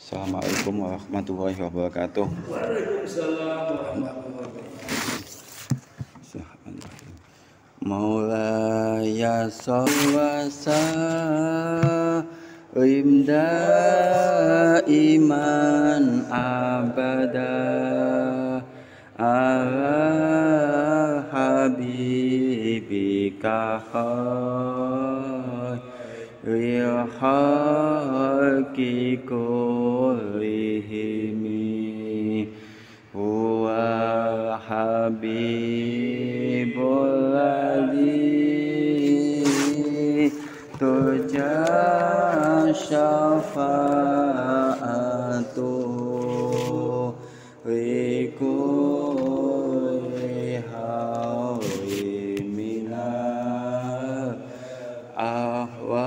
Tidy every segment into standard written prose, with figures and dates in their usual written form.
Assalamualaikum warahmatullahi wabarakatuh. Waalaikumsalam warahmatullahi wabarakatuh. Maulaya sawasa rimda iman abada ala habibika khairil khalqi kullihimi huwa habibul ladzi turja syafa'atu likulli hawli minal ahwali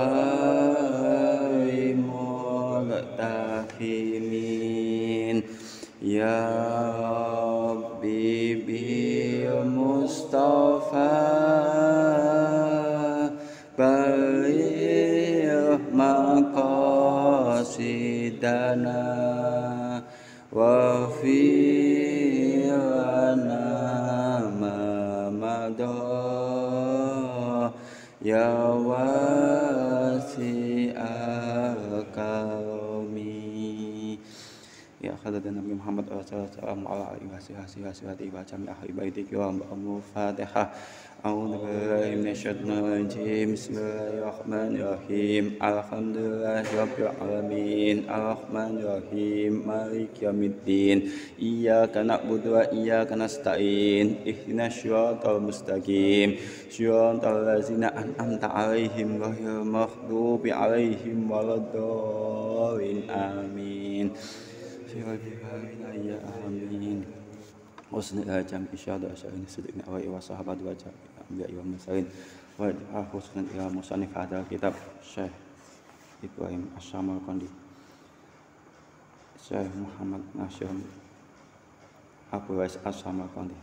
muqtahimin ya Rabbi bil Mustafa baligh maqasidana wa fi lana ma madha ya wasi'al karami ya khadatan Nabi Muhammad sallallahu alaihi wasallam wa jami' ahli baitik wa Fatihah. A'udzu billahi minasyaitonir rajim. Bismillahirrahmanirrahim. Alhamdulillahirabbil alamin. Arrahmanirrahim. Maliki yaumiddin. Iyyaka na'budu wa iyyaka nasta'in. Ihdinas siratal mustaqim. Siratal ladzina an'amta 'alaihim ghairil maghdubi 'alaihim waladdallin. Amin. Amin. Husnul jam isyada asy'in sidqna wa sahabat wa anbiya wa mursalin wa husnul ila musannif hadal kitab Syekh Ibrahim As-Samarqandi Syekh Muhammad Nasir Abu Wais As-Samarqandi.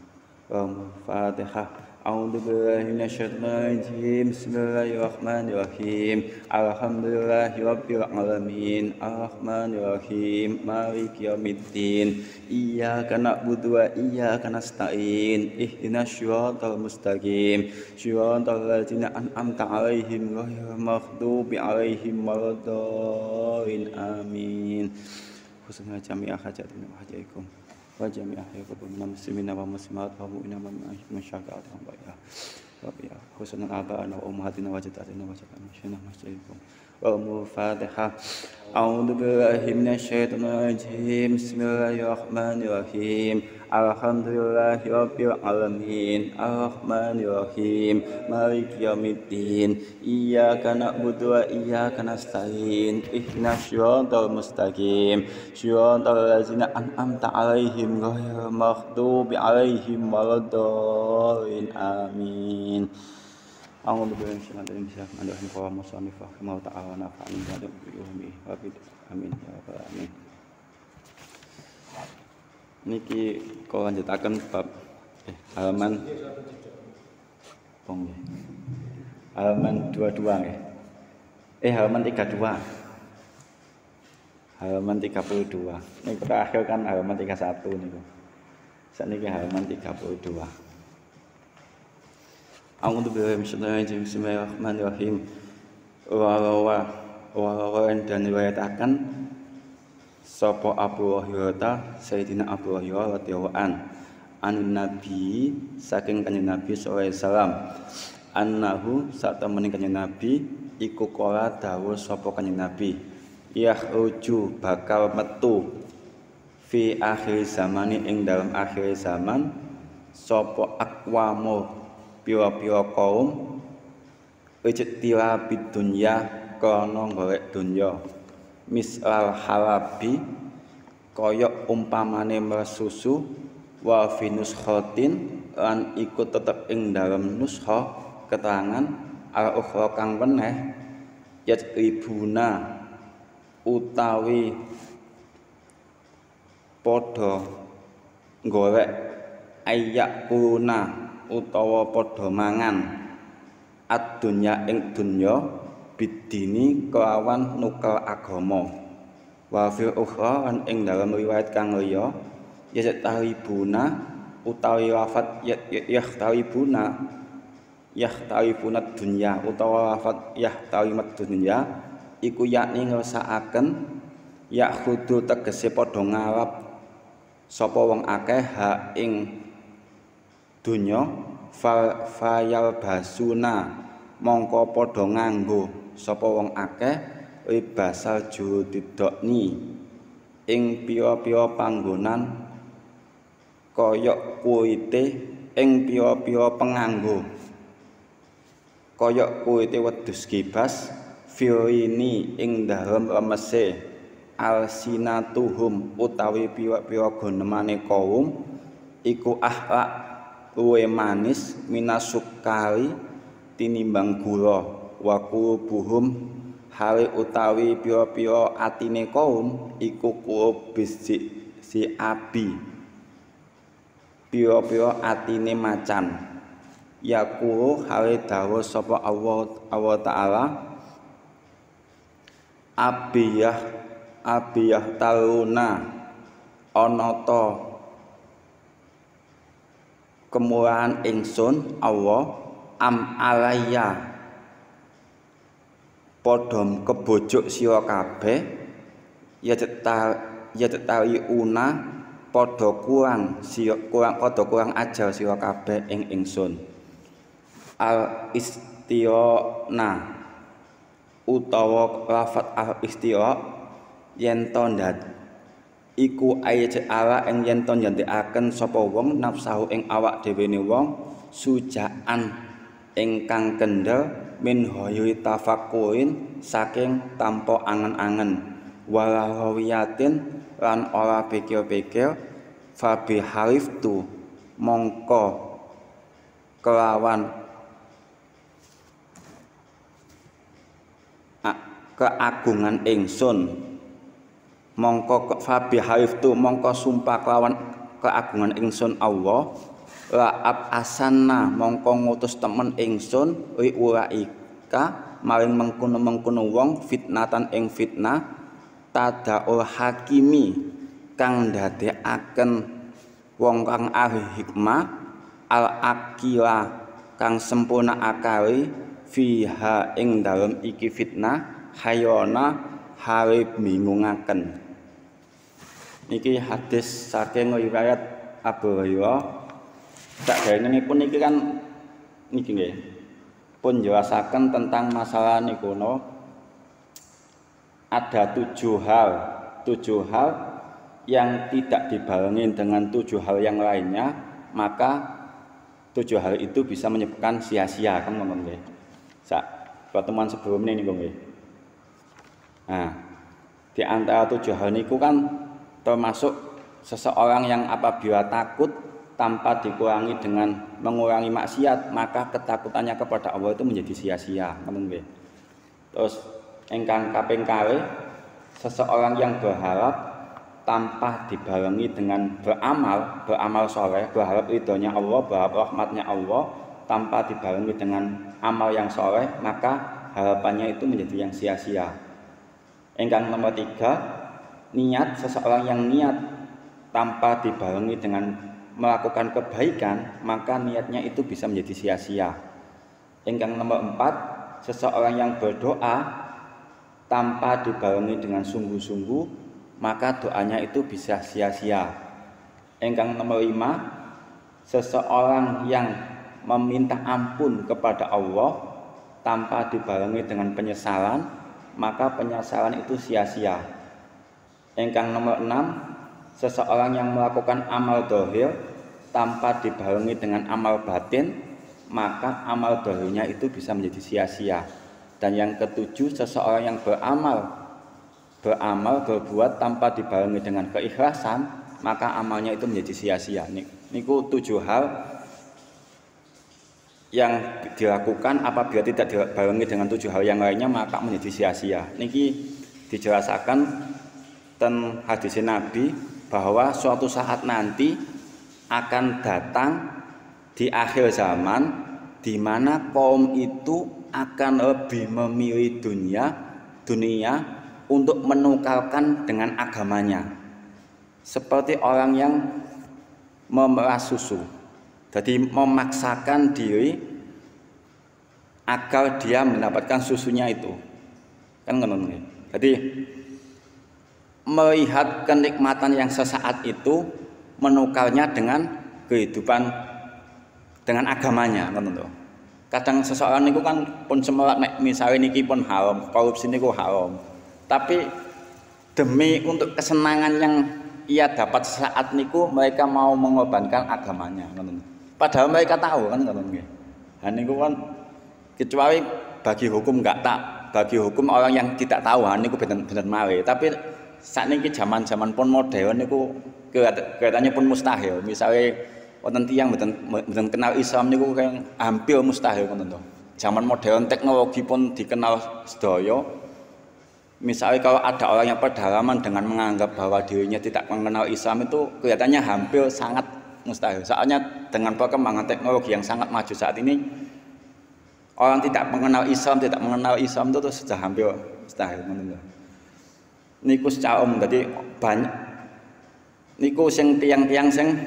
Fatihah. A'udzu billahi minasyaitonir rajim. Bismillahirrahmanirrahim. Alhamdulillahirabbil alamin. Arrahmanirrahim. Maliki yaumiddin. Iyyaka na'budu wa iyyaka nasta'in. Ihdinas siratal mustaqim. Siratal ladzina an'amta 'alaihim ghairil maghdubi 'alaihim waladdallin. Amin. Husnul jami'a hajatina wa hajaikum. Wa jami'ah yaqubu muslimina wa muslimat wa mu'mina wa masyarakat wa ya husnul aba'ana wa ummahatina wa jaddatina wa jaddatina masyidikum wa Fatihah. A'udzu billahi minasyaitonir rajim. Bismillahirrahmanirrahim. Alhamdulillahirabbil alamin. Arrahmanirrahim. Maliki yaumiddin. Iyyaka na'budu wa iyyaka nasta'in. Ihdinas siratal mustaqim. Siratal ladzina an'amta 'alaihim ghairil maghdubi 'alaihim waladdallin. Amin. A'udzu billahi minasyaitonir rajim. Bismillahirrahmanirrahim. Musannif rahimahullah ta'ala nafa'ani wa bihi wa amin ya rabbal alamin. Niki kula lanjutaken bab halaman 22 nggih. Halaman 32. Halaman 32. Niku terakhir kan halaman 31 niku. Sakniki halaman 32. A'udzu billahi minasyaitonir rajim. Bismillahirrahmanirrahim. Wa dan riwayataken sapa Abu Hurairah Sayyidina Abu Hurairah radhiyallahu an Nabi saking kanjeng Nabi sallallahu alaihi wasallam annahu satemene kanjeng Nabi iku kala dawuh sapa kanjeng Nabi yakhruju bakal metu fi akhir zamani ing dalam akhir zaman sapa aqwamu pira-pira kaum ijtira bidunya krana golek donya misal halabi kaya umpamane mersusu wa finus khotin lan iku tetep ing dalem nuskha keterangan al ukhra kang weneh yajribuna utawi padha golek ayak kuna utawa padha mangan ad-dunya ing dunya bidini kelawan nukel agama Wa fil ukhra lan ing dalam riwayat kang liya yataribuna utawi lafat yahtaribuna dunya utawa lafat yahtarimat dunya iku yakni ngersakaken yakhudu tegese padha ngarep sapa wong akeh ha ing dunya fayal basuna mongko padha nganggo sapa wong akeh libasal judidokni ing pira-pira panggonan kaya kuwite ing pira-pira penganggo kaya kuwite wedhus gibas firini ing dalem lemese alsinatuhum utawi pira-pira gonemane kaum iku akhlak luwe manis minasukari tinimbang gula wa qulubuhum hale utawi pira-pira atine kaum iku kubisi si abi pira-pira atine macan yaqulu hale dawuh sapa Allah taala abiyah taruna ana ta kemurahan ingsun Allah am alayya padha kebojok sira kabeh ya cetari una padha kurang ajar sira kabeh ing ingsun al istiona utawa lafat al istia yen to ndat iku ayat ala ing yen to nyandekaken sapa wong nafsahu ing awak dhewene wong sujaan ingkang kendel min hoyui tafakurin saking tanpa angen-angen walawiyatin lan ora pikir-pikir fabi hariftu mongko kelawan keagungan ingsun mongko fabi hariftu mongko sumpah kelawan keagungan ingsun Allah la'ab asanna mongko ngutus temen ingsun wi ulaika maring mengkono-mengkono wong fitnatan ing fitnah tadaul hakimi kang ndadekaken wong kang ahli hikmah al akila kang sempurna akali fiha ing dalem iki fitnah hayona hale bingungaken. Niki hadis saking riwayat Abu Hurairah. Tak gaene pun iki kan niki nggih pun jelasaken tentang masalah niku no. Ada 7 hal yang tidak dibarengi dengan 7 hal yang lainnya, maka 7 hal itu bisa menyebabkan sia-sia kan ngomong nggih. Sak pertemuan sebelumnya niku nggih. Nah, di antara 7 hal niku kan termasuk seseorang yang apabila takut tanpa dikurangi dengan mengurangi maksiat, maka ketakutannya kepada Allah itu menjadi sia-sia. Terus ingkang kaping kalih, seseorang yang berharap tanpa dibarengi dengan beramal soleh, berharap ridhonya Allah, berharap rahmatnya Allah, tanpa dibarengi dengan amal yang soleh, maka harapannya itu menjadi yang sia-sia. Ingkang nomor 3, niat seseorang yang niat tanpa dibarengi dengan melakukan kebaikan, maka niatnya itu bisa menjadi sia-sia. Ingkang nomor 4, seseorang yang berdoa tanpa dibarengi dengan sungguh-sungguh, maka doanya itu bisa sia-sia. Ingkang nomor 5, seseorang yang meminta ampun kepada Allah tanpa dibarengi dengan penyesalan, maka penyesalan itu sia-sia. Ingkang nomor 6, seseorang yang melakukan amal dohir tanpa dibarengi dengan amal batin, maka amal dohirnya itu bisa menjadi sia-sia. Dan yang ketujuh, seseorang yang berbuat tanpa dibarengi dengan keikhlasan, maka amalnya itu menjadi sia-sia. Niku 7 hal yang dilakukan apabila tidak dibarengi dengan 7 hal yang lainnya, maka menjadi sia-sia. Niki dijelaskan ten hadis Nabi bahwa suatu saat nanti akan datang di akhir zaman di mana kaum itu akan lebih memilih dunia untuk menukarkan dengan agamanya. Seperti orang yang memeras susu. Jadi memaksakan diri agar dia mendapatkan susunya itu. Kan ngono. Jadi melihat kenikmatan yang sesaat itu menukarnya dengan kehidupan dengan agamanya, ngono. Kadang seseorang niku kan pun semerat nek misale niki pun haram, korupsi niku haram. Tapi demi untuk kesenangan yang ia dapat saat niku mereka mau mengorbankan agamanya, ngono. Padahal mereka tahu kan ngono nggih. Ha niku kan kecuali bagi hukum enggak tak, bagi hukum orang yang tidak tahu ha niku bener-bener male. Tapi sakniki zaman-zaman pun modern niku kelihatannya pun mustahil. Misalnya wonten tiyang mboten kenal Islam niku hampir mustahil ngoten to. Zaman modern teknologi pun dikenal sedaya. Misalnya kalau ada orang yang pedalaman dengan menganggap bahwa dirinya tidak mengenal Islam itu kelihatannya hampir sangat mustahil. Soalnya dengan perkembangan teknologi yang sangat maju saat ini, orang tidak mengenal Islam itu sudah hampir mustahil. Niku secara umum, jadi banyak niku sing tiang-tiang sing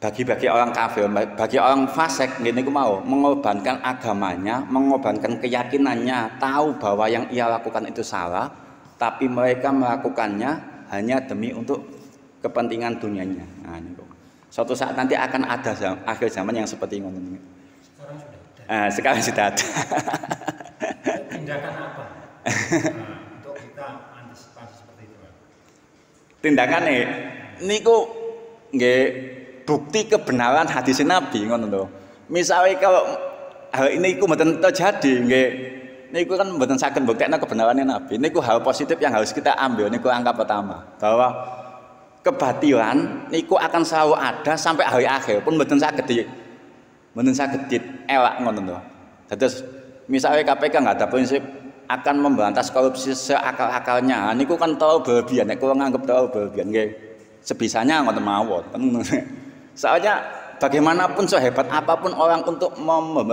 bagi orang kafir, bagi orang fasik niku mau mengorbankan agamanya, mengorbankan keyakinannya, tahu bahwa yang ia lakukan itu salah, tapi mereka melakukannya hanya demi untuk kepentingan dunianya. Nah, niku. Suatu saat nanti akan ada akhir zaman yang seperti ini. Sekarang sudah ada. Sekarang sudah ada. Tindakan apa untuk kita antisipasi seperti itu? Tindakan niku nggih bukti kebenaran hadis Nabi ngono lho. Misale kalau hal ini iku mboten terjadi nggih niku kan mboten saged mbuktekno kebenaran Nabi. Niku hal positif yang harus kita ambil niku angka pertama. Bahwa kebatilan niku akan selalu ada sampai hari akhir pun mboten saged elak ngono lho. Terus misalnya KPK nggak ada prinsip akan memberantas korupsi seakal-akalnya. Niku kan terlalu berlebihan, nek kula nganggep terlalu berlebihan nggih. Sebisanya ngoten mawon. Soalnya bagaimanapun sehebat apapun orang untuk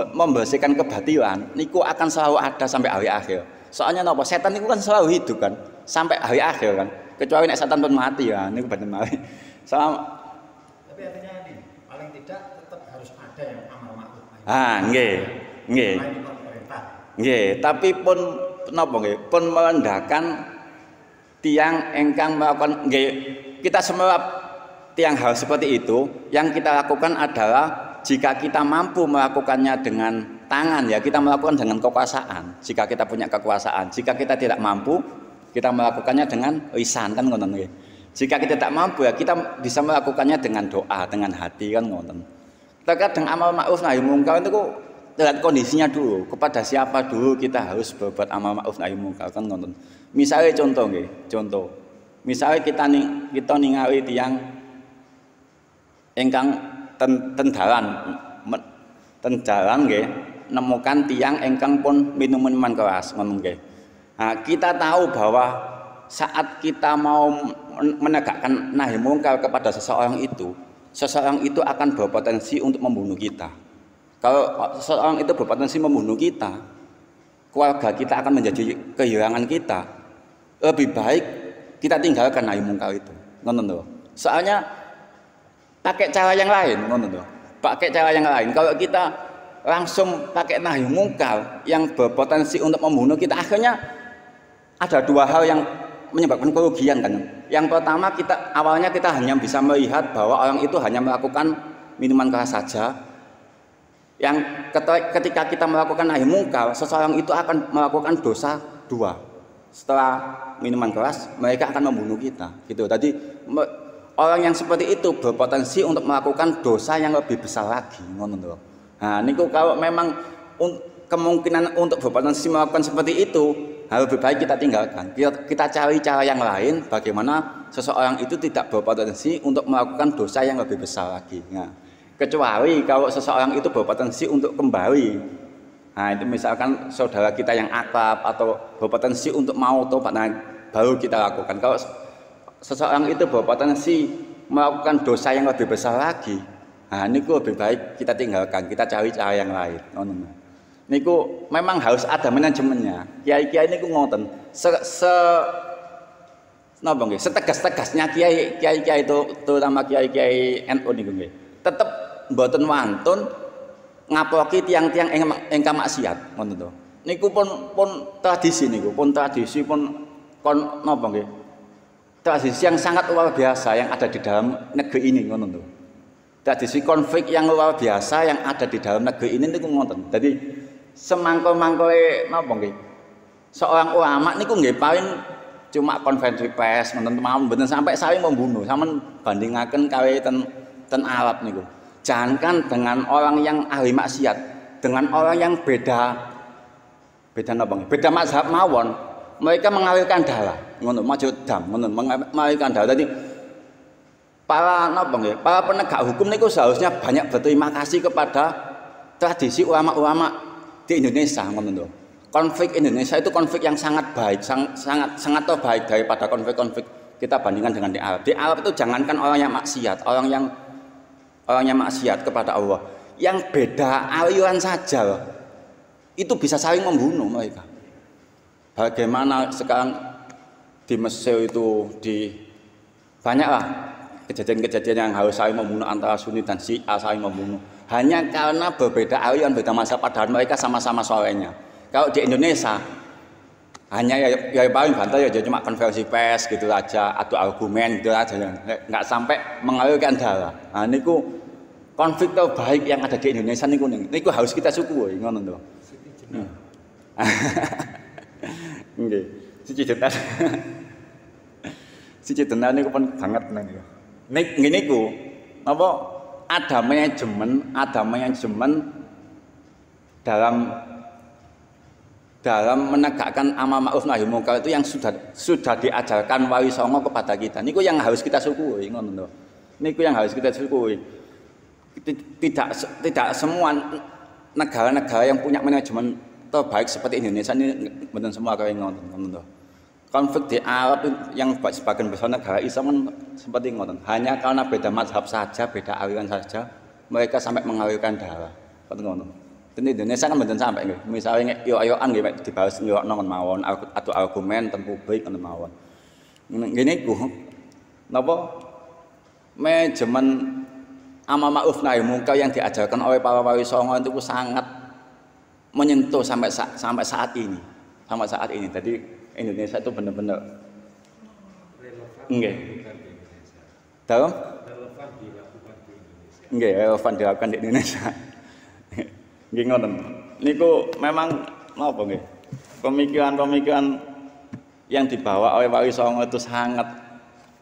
membersihkan kebatilan, niku akan selalu ada sampai hari akhir. Soalnya napa? Setan niku kan selalu hidup kan sampai hari akhir kan. Kecuali nek setan pun mati ya, niku bener mati. Tapi artinya ini paling tidak tetap harus ada yang amar ma'ruf. Nggih. Nggih, tapi pun napa nggih? Pun merendahkan tiang engkang melakukan nggih. Kita semua tiang hal seperti itu yang kita lakukan adalah jika kita mampu melakukannya dengan tangan ya kita melakukan dengan kekuasaan jika kita punya kekuasaan. Jika kita tidak mampu kita melakukannya dengan lisan kan ngoten nggih. Jika kita tidak mampu ya kita bisa melakukannya dengan doa, dengan hati kan ngoten. Terkadang amal ma'ruf nahi mungkar itu lihat kondisinya dulu, kepada siapa dulu kita harus berbuat amal ma'ruf nahi mungkar kan ngoten. Misalnya contoh nggih, contoh. Misalnya kita ningali tiyang ingkang tendalan nggih nemukan tiang ingkang pun minum minuman keras ngono nggih. Nah, kita tahu bahwa saat kita mau menegakkan nahi mungkar kepada seseorang itu akan berpotensi untuk membunuh kita. Kalau seseorang itu berpotensi membunuh kita, keluarga kita akan menjadi kehilangan kita. Lebih baik kita tinggalkan nahi mungkar itu. Ngono lho. Soalnya pakai cara yang lain, ngono lho. Pakai cara yang lain. Kalau kita langsung pakai nahi mungkar yang berpotensi untuk membunuh kita, akhirnya ada dua hal yang menyebabkan kerugian kan. Yang pertama awalnya kita hanya bisa melihat bahwa orang itu hanya melakukan minuman keras saja. Yang ketika kita melakukan nahi mungkar, seseorang itu akan melakukan dosa dua. Setelah minuman keras, mereka akan membunuh kita. Gitu. Tadi orang yang seperti itu berpotensi untuk melakukan dosa yang lebih besar lagi, ngono lho. Nah, niku kalau memang kemungkinan untuk berpotensi melakukan seperti itu, lebih baik kita tinggalkan. Kita cari cara yang lain bagaimana seseorang itu tidak berpotensi untuk melakukan dosa yang lebih besar lagi. Nah, kecuali kalau seseorang itu berpotensi untuk kembali. Nah, itu misalkan saudara kita yang akrab atau berpotensi untuk mau tobat, nah baru kita lakukan. Kalau seseorang itu berpotensi melakukan dosa yang lebih besar lagi, nah ini lebih baik kita tinggalkan, kita cari cara yang lain. Niku memang harus ada manajemennya. Kiai-kiai niku ngoten. Napa nggih? Setegas-tegasnya kiai-kiai itu terutama kiai-kiai NU niku nggih. Tetep mboten wantun ngapoki tiang-tiang ingkang maksiat ngoten to. Niku pun tradisi niku, pun tradisi pun kon napa nggih? Tradisi yang sangat luar biasa yang ada di dalam negeri ini ngoten to. Tradisi konflik yang luar biasa yang ada di dalam negeri ini niku ngoten. Jadi semangko-mangkoe napa nggih? Seorang ulama niku nggih paling cuma konferensi pers ngoten mawon mboten sampai saling membunuh. Sampeyan bandingaken kawit ten Arab niku. Jangankan dengan orang yang ahli maksiat, dengan orang yang beda napa nggih? Beda mazhab mawon, mereka mengalirkan darah. Ngono, maju dam, ngono, mengalirkan darah. Jadi para napa nggih? Para penegak hukum niku seharusnya banyak berterima kasih kepada tradisi ulama-ulama di Indonesia ngono. Konflik Indonesia itu konflik yang sangat baik, sangat terbaik daripada konflik-konflik kita bandingkan dengan di Arab. Di Arab itu jangankan orang yang maksiat, orang yang maksiat kepada Allah, yang beda aliran saja itu bisa saling membunuh mereka. Bagaimana sekarang di Mesir itu banyaklah kejadian-kejadian yang harus saling membunuh antara Sunni dan Syiah saling membunuh hanya karena berbeda aliran, beda masa, padahal mereka sama-sama solehnya. Kalau di Indonesia hanya ya paling banter ya cuma konversi pers gitu aja, adu argumen gitu aja, nggak sampai mengalirkan darah. Nah, niku konflik terbaik yang ada di Indonesia niku harus kita syukuri ngono to. Nggih, siji tenan. Siji tenan niku pun banget niku. Ngene niku apa ada manajemen dalam menegakkan amar ma'ruf nahi munkar itu yang sudah diajarkan Wali Songo kepada kita. Niku yang harus kita syukuri ngono to. Niku yang harus kita syukuri. Tidak semua negara-negara yang punya manajemen terbaik seperti Indonesia ini benar semua kaya ngoten to. Konflik di Arab yang sebagian besar negara Islam kan seperti ngoten. Hanya karena beda mazhab saja, beda aliran saja, mereka sampai mengalirkan darah. Ngoten ngono. Dan Indonesia kan bener sampai nggih. Misalnya yo-yoan nggih dibahas ngon mawon atau argumen teng publik ngoten mawon. Ngene iku napa manajemen amar ma'ruf nahi munkar yang diajarkan oleh para Wali Songo itu sangat menyentuh sampai saat ini. Sampai saat ini. Jadi Indonesia itu benar-benar nggih. Dalam nggih relevan dilakukan di Indonesia. Nggih ngoten. Niku memang napa nggih? Pemikiran-pemikiran yang dibawa oleh Wali Songo itu sangat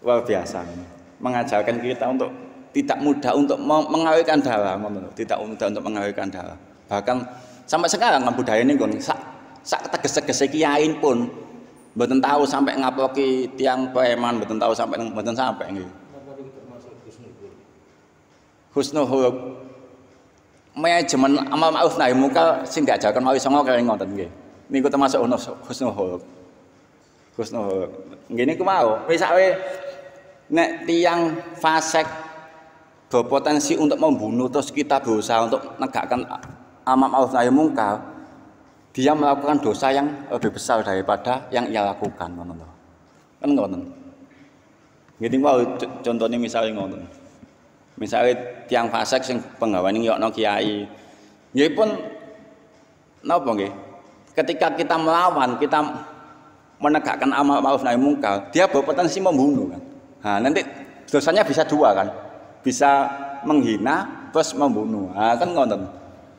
luar biasa. Mengajarkan kita untuk tidak mudah untuk mengalirkan darah, tidak mudah untuk mengalirkan darah. Bahkan sampai sekarang budaya ini sak teges-tegese kiai pun mboten tahu sampai ngapoki tiang preman, mboten tahu sampai mboten sampai nggih. Husnul khuluq. Manajemen amar ma'ruf nahi munkar sing diajarkan Wali Songo kaya ngoten nggih. Niku termasuk husnul khuluq. Husnul khuluq. Nggih niku mau. Misale nek tiang fasik berpotensi untuk membunuh terus kita berusaha untuk menegakkan amar ma'ruf nahi munkar, dia melakukan dosa yang lebih besar daripada yang ia lakukan ngoten lho. Kan ngoten. Nggih niku contone misale ngoten. Misalnya tiang fasik sing penggaweane nyokno kiai. Nggih pun napa nggih? Ketika kita melawan, kita menegakkan amar ma'ruf nahi munkar, dia berpotensi membunuh kan. Nah, nanti dosanya bisa dua kan. Bisa menghina terus membunuh. Nah, kan ngoten.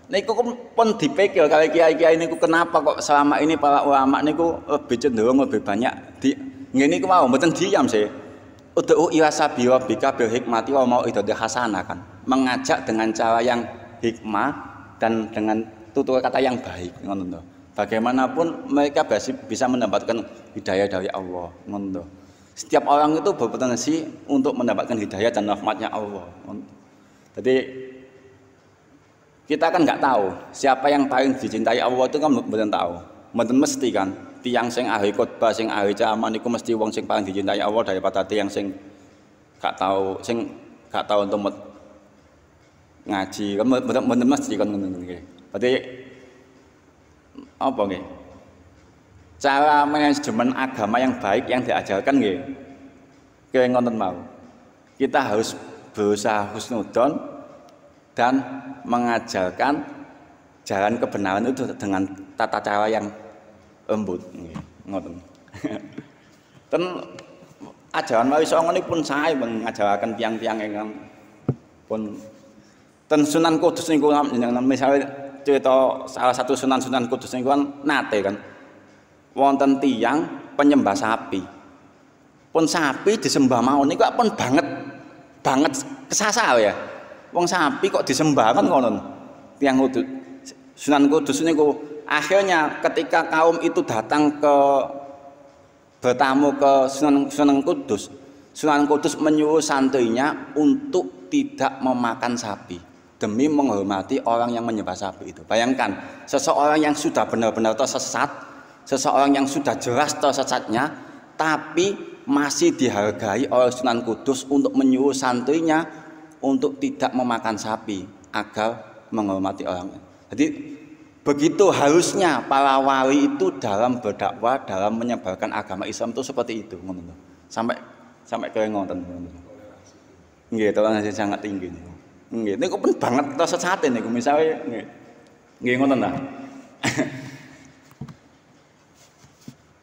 Niku pun dipikir kali kiai-kiai niku kenapa kok selama ini para ulama niku lebih cenderung lebih banyak ngene iku mau mboten diam sih. Ud'u ila sabili rabbika bil hikmati wa mau'izatil hasanah kan. Mengajak dengan cara yang hikmah dan dengan tutur kata yang baik ngoten to. Bagaimanapun mereka bisa mendapatkan hidayah dari Allah ngoten to. Setiap orang itu berpotensi untuk mendapatkan hidayah dan rahmatnya Allah. Jadi kita kan nggak tahu siapa yang paling dicintai Allah itu kan belum tahu. Mboten mesti kan tiang sing ahli khotbah sing ahli ceramah niku mesti wong sing paling dicintai Allah daripada tiang sing gak tahu untuk ngaji kan mboten mesti kan ngono nggih. Berarti apa nggih? Cara manajemen agama yang baik yang diajarkan nggih. Kaya ngoten mau. Kita harus berusaha husnudzon dan mengajarkan jalan kebenaran itu dengan tata cara yang lembut nggih. Ngoten. Ten ajaran Wali Songo nipun sae ngajaraken tiyang-tiyang ingkang pun ten Sunan Kudus niku misalnya cerita salah satu Sunan Kudus niku kan nate kan wonten tiyang penyembah sapi. Pun sapi disembah mawon niku pun banget kesasar ya. Wong sapi kok disembah kan ngono. Tiyang Kudus Sunan Kudus niku akhirnya ketika kaum itu datang ke bertamu ke Sunan Kudus menyuruh santrinya untuk tidak memakan sapi demi menghormati orang yang menyembah sapi itu. Bayangkan, seseorang yang sudah benar-benar tersesat, seseorang yang sudah jelas tersesatnya, tapi masih dihargai oleh Sunan Kudus untuk menyuruh santrinya untuk tidak memakan sapi agar menghormati orang. Jadi begitu harusnya para wali itu dalam berdakwah, dalam menyebarkan agama Islam itu seperti itu, sampai kaya ngoten. Nggih, toleransi sangat tinggi niku. Nggih, niku pun banget tersesat niku misale nggih. Nggih ngoten ta.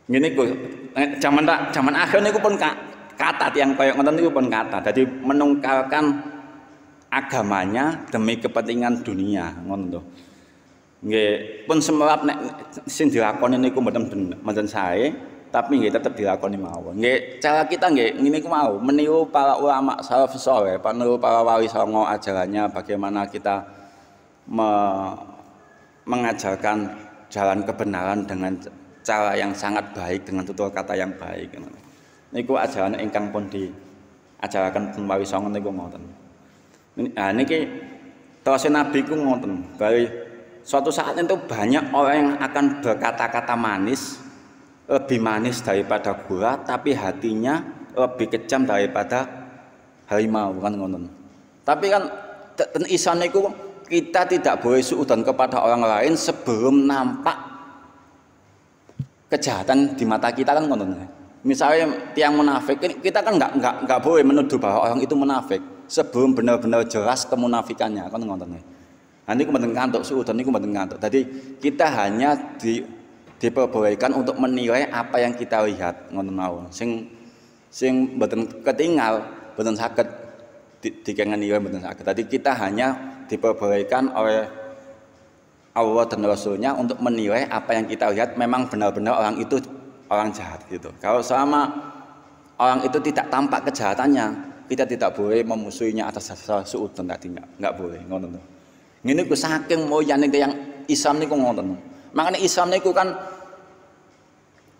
Ngene niku zaman akhir niku pun kata yang kaya ngoten niku pun kata. Jadi menungkalkan agamanya demi kepentingan dunia, ngoten to. Nggih, pun semerap nek sing dilakoni niku mboten sae, tapi nggih tetep dilakoni mawon. Nggih, cara kita nggih ngene iku mau meniru para ulama salafus saleh, meniru para wali songo ajarannya bagaimana kita mengajarkan jalan kebenaran dengan cara yang sangat baik, dengan tutur kata yang baik. Niku ajaran ingkang pun diajaraken wali songo niku ngoten. Nah niki terus Nabi ku ngoten, bari suatu saat itu banyak orang yang akan berkata-kata manis, lebih manis daripada gula, tapi hatinya lebih kejam daripada harimau kan ngoten. Tapi kan ten isan niku kita tidak boleh suudzon kepada orang lain sebelum nampak kejahatan di mata kita kan ngoten. Misalnya tiang munafik, kita kan nggak boleh menuduh bahwa orang itu munafik sebelum benar-benar jelas kemunafikannya kan ngoten. Nanti mboten kantuk suudzon niku mboten kantuk. Jadi kita hanya diperbolehkan untuk menilai apa yang kita lihat ngoten mawon. Sing mboten ketinggal, mboten saged dikengen nilai mboten saged. Tadi kita hanya diperbolehkan oleh Allah dan Rasulnya untuk menilai apa yang kita lihat memang benar-benar orang itu orang jahat gitu. Kalau selama orang itu tidak tampak kejahatannya, kita tidak boleh memusuhinya atas dasar suudzon tadi enggak boleh ngoten to. Ngene ku saking moyane yang Islam niku ngoten. Makane Islam niku kan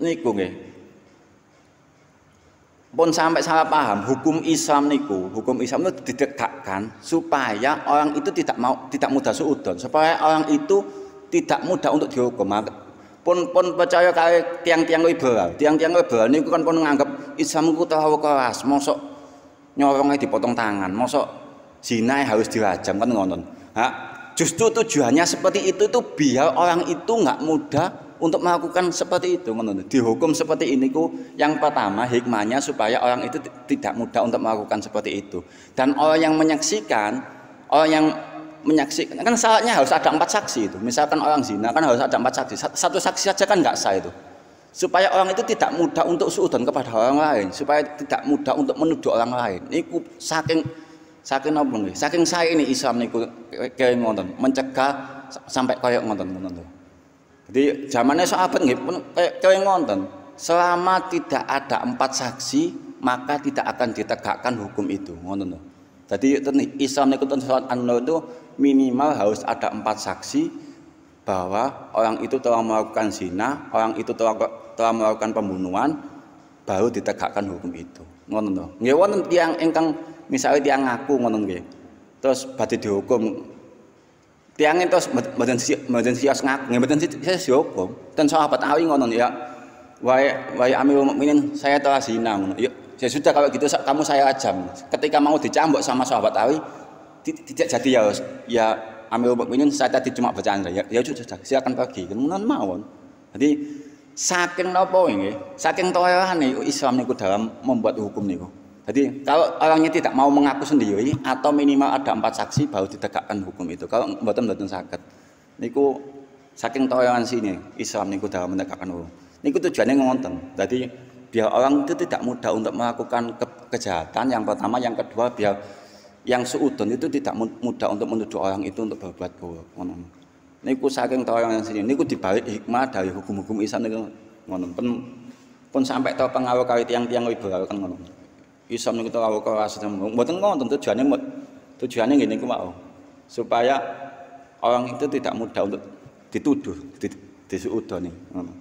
niku nggih. Pun sampai salah paham, hukum Islam itu ditegakkan supaya orang itu tidak mudah suudzon, supaya orang itu tidak mudah untuk dihukum. Pun percaya kali tiang-tiang liberal niku kan pun menganggap Islam itu terlalu keras, mosok nyorongnya dipotong tangan, mosok zina harus dirajam kan ngoten. Justru tujuannya seperti itu biar orang itu nggak mudah untuk melakukan seperti itu, dihukum seperti ini ku yang pertama hikmahnya supaya orang itu tidak mudah untuk melakukan seperti itu. Dan orang yang menyaksikan kan syaratnya harus ada 4 saksi itu. Misalkan orang zina kan harus ada 4 saksi, satu saksi saja kan nggak sah itu. Supaya orang itu tidak mudah untuk suudzon kepada orang lain, supaya tidak mudah untuk menuduh orang lain. Niku saking apa nggih? Saking saya ini Islam niku kaya ngoten, mencegah sampai kaya ngoten. Jadi zamannya sahabat nggih pun kaya ngoten. Selama tidak ada 4 saksi, maka tidak akan ditegakkan hukum itu, ngoten lho. Jadi Islam niku surat An-Nur itu minimal harus ada 4 saksi bahwa orang itu telah melakukan zina, orang itu telah melakukan pembunuhan, baru ditegakkan hukum itu. Ngoten lho. Nggih wonten tiyang ingkang misalnya tiyang ngaku ngoten nggih. Terus badhe dihukum. Tiyang itu mboten sias ngaku, nggih mboten sias dihukum. Dan sahabat Ali ngoten ya. Wahai Amirul Mukminin, saya telah zina ngono. Ya sudah kalau gitu kamu saya ajam. Ketika mau dicambuk sama sahabat Ali tidak jadi ya Amirul Mukminin saya tadi cuma bercanda ya sudah silakan pergi kan mawon. Jadi saking napa nggih? Saking toleransi Islam niku dalam membuat hukum niku. Jadi kalau orangnya tidak mau mengaku sendiri atau minimal ada 4 saksi baru ditegakkan hukum itu. Kalau mboten saged. Niku saking toleransi ini Islam niku dalam menegakkan hukum. Niku tujuannya ngonten. Jadi biar orang itu tidak mudah untuk melakukan kejahatan yang pertama, yang kedua biar yang suudon itu tidak mudah untuk menuduh orang itu untuk berbuat buruk. Niku saking toleransi ini niku dibalik hikmah dari hukum-hukum Islam niku ngono. Pun sampai terpengaruh kali tiang-tiang liberal kan ngono. Islam niku terlalu keras, mboten ngoten tujuannya ngene iku mau. Supaya orang itu tidak mudah untuk dituduh, disuudoni ngono.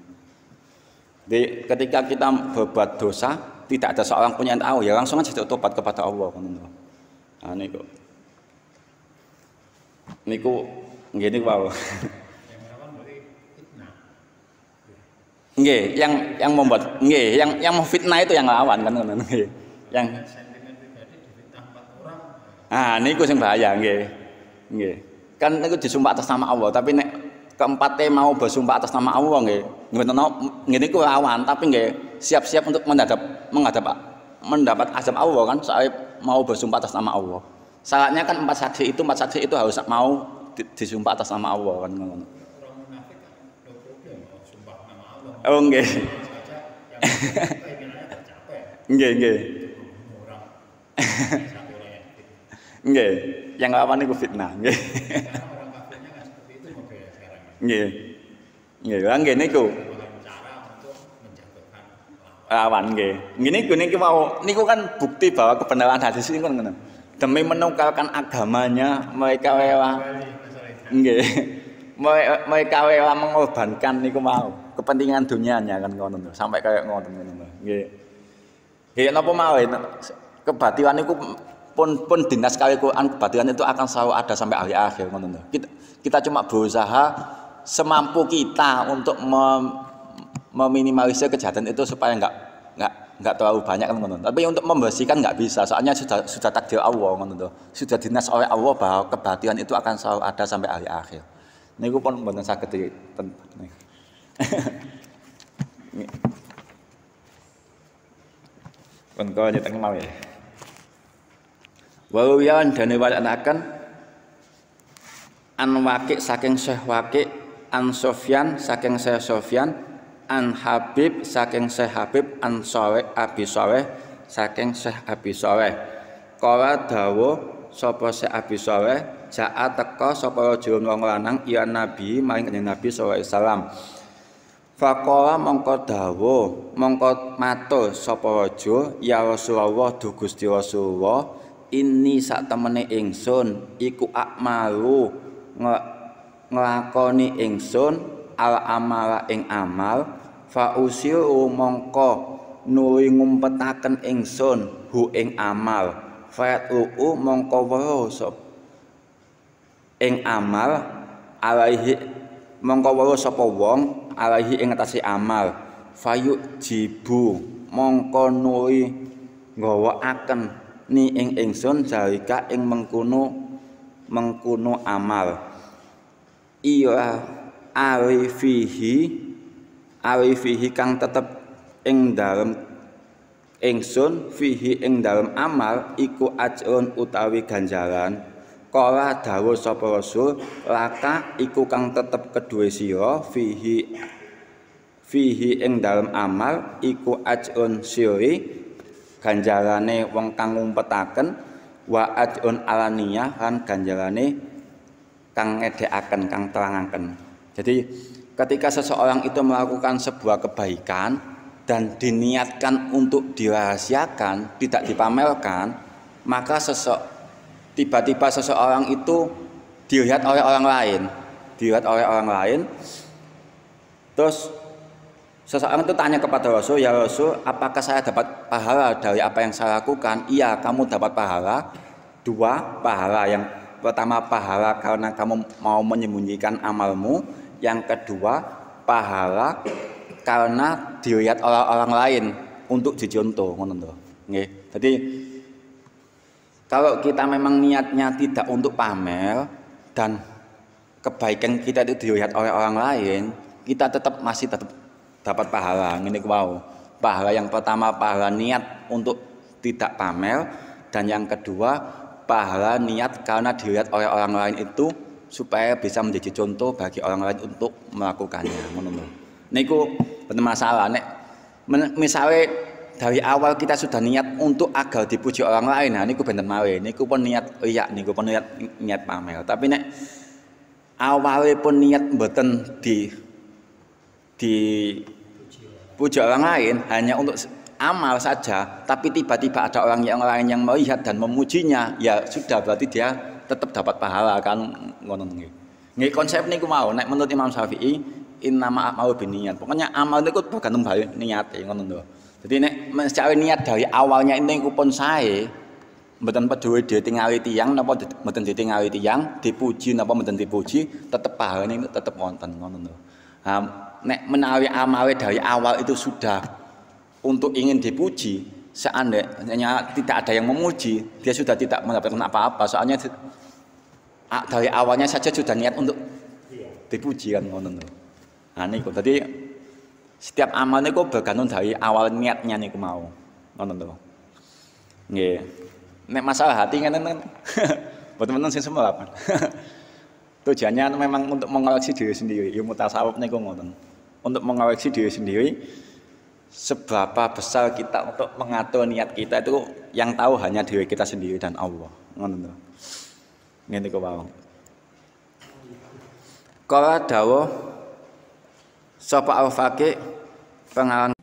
Jadi ketika kita berbuat dosa, tidak ada seorang pun yang tahu ya langsung aja tobat kepada Allah ngono. Ah niku. Niku ngene wae. Nggih, yang membuat nggih, yang memfitnah itu yang lawan kan ngono nggih. Yang sentimen pribadi difitnah 4 orang. Ah niku sing bahaya nggih. Nggih. Kan niku disumpah atas nama Allah, tapi nek keempatnya mau bersumpah atas nama Allah nggih. Ngene iku lawan, tapi nggih siap-siap untuk mendapat azab Allah kan, soalnya mau bersumpah atas nama Allah. Syaratnya kan 4 saksi itu harus mau disumpah atas nama Allah kan ngono. Orang munafik kan problem sumpah nama Allah. Oh nggih. Nggih. Nggih, yang lawan niku fitnah, nggih. Orang kafirnya kan seperti itu model sekarang. Nggih. Nggih, lha nggih niku. Cara untuk menjatuhkan lawan nggih. Niki mau niku kan bukti bahwa kebenaran hadis ini kan ngono. Demi menukarkan agamanya mereka rela. Nggih. Mereka rela mengorbankan niku mau kepentingan dunianya kan ngono sampai kayak ngono nggih. Nggih napa mawon kebatilan niku pun dinas kali Quran kebatilan itu akan selalu ada sampai akhir ngono. Kita cuma berusaha semampu kita untuk meminimalisir kejahatan itu supaya enggak terlalu banyak kan ngono. Tapi untuk membersihkan enggak bisa, soalnya sudah takdir Allah ngono. Sudah dinas oleh Allah bahwa kebatilan itu akan selalu ada sampai akhir. Niku pun mboten saged ditentang. Kon kok nyeteng mau ya. Wawiyan dene walanaken an Waqi saking Syekh Waqi, an Sofyan saking Syekh Sofyan, an Habib saking Syekh Habib, an Shalih Abi Shalih saking Syekh Abi Shalih. Kala dawuh sapa Syekh Abi Shalih, jaa teka sapa rajul wong lanang ya Nabi maring Kanjeng Nabi sallallahu alaihi wasallam. Faqala mongko dawuh mongko matur sapa rajul ya Rasulullah du Gusti Rasulullah ini sak temene ingsun iku akmalu nglakoni ingsun al amala ing amal fa usiru mongko nuli ngumpetaken ingsun hu ing amal fa mongko weruh sapa ing amal alaihi mongko weruh sapa wong alaihi ing atase amal fayu jibu mongko nuli nggawakaken ni ing ingsun zalika ing mengkono amal iya arifihi kang tetep ing dalem ingsun fihi ing dalem amal iku ajrun utawi ganjaran kala dawuh sapa Rasul laka iku kang tetep kedue sira fihi ing dalem amal iku ajrun siri ganjarane wong kang ngumpetaken wa ajrun alaniyah lan ganjarane kang ngedekaken kang terangaken. Jadi ketika seseorang itu melakukan sebuah kebaikan dan diniatkan untuk dirahasiakan, tidak dipamerkan, maka tiba-tiba seseorang itu dilihat oleh orang lain, terus seseorang itu tanya kepada Rasul, ya Rasul, apakah saya dapat pahala dari apa yang saya lakukan? Iya, kamu dapat pahala. 2 pahala. Yang pertama pahala karena kamu mau menyembunyikan amalmu. Yang kedua pahala karena dilihat orang lain untuk dicontoh. Jadi kalau kita memang niatnya tidak untuk pamer dan kebaikan kita itu dilihat oleh orang lain, kita masih tetap dapat pahala. Ini wow. Pahala yang pertama pahala niat untuk tidak pamer, dan yang kedua pahala niat karena dilihat oleh orang lain itu supaya bisa menjadi contoh bagi orang lain untuk melakukannya. Niku bener masalah nek misalnya dari awal kita sudah niat untuk agar dipuji orang lain, nah niku bener mawe, niku pun niat riya, niku pun niat pamer. Tapi nek awalnya pun niat mboten puji orang lain hanya untuk amal saja, tapi tiba-tiba ada orang yang lain yang melihat dan memujinya, ya sudah berarti dia tetap dapat pahala kan ngono nggih. Nggih konsep niku mau nek menurut Imam Syafi'i innama a'malu binniyat. Pokoknya amal niku tergantung dari niat ngono lho. Jadi nek mencari niat dari awalnya niku pun sae mboten peduli ditingali tiyang napa mboten ditingali tiyang, dipuji napa mboten dipuji, tetep pahalane tetep wonten ngono lho. Nek menawi amale dari awal itu sudah untuk ingin dipuji, seandainya tidak ada yang memuji, dia sudah tidak mendapatkan apa-apa. Soalnya dari awalnya saja sudah niat untuk dipuji kan ngono lho. Nah niku tadi setiap amal niku bergantung dari awal niatnya niku mau. Ngono lho. Nggih. Nek masalah hati kan betul-betul sing semua apa. Tujuannya memang untuk mengoreksi diri sendiri. Ilmu tasawuf niku ngoten. Untuk mengoreksi diri sendiri, seberapa besar kita untuk mengatur niat kita itu yang tahu hanya diri kita sendiri dan Allah. Ngoten lho. Ngene niku wae. Kala dawuh sapa al-faqih pengarang